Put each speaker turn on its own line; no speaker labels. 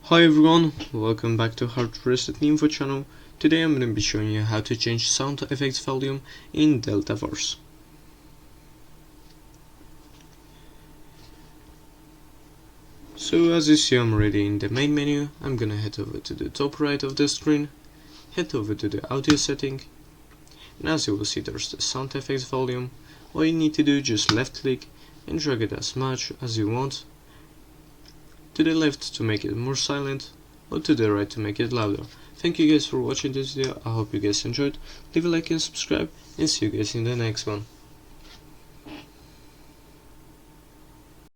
Hi everyone, welcome back to HardReset.Info channel. Today I'm going to be showing you how to change sound effects volume in Delta Force. So as you see, I'm already in the main menu. I'm gonna head over to the top right of the screen, head over to the audio setting, and as you will see there's the sound effects volume. All you need to do is just left click and drag it as much as you want, to the left to make it more silent, or to the right to make it louder. Thank you guys for watching this video. I hope you guys enjoyed. Leave a like and subscribe, and see you guys in the next one.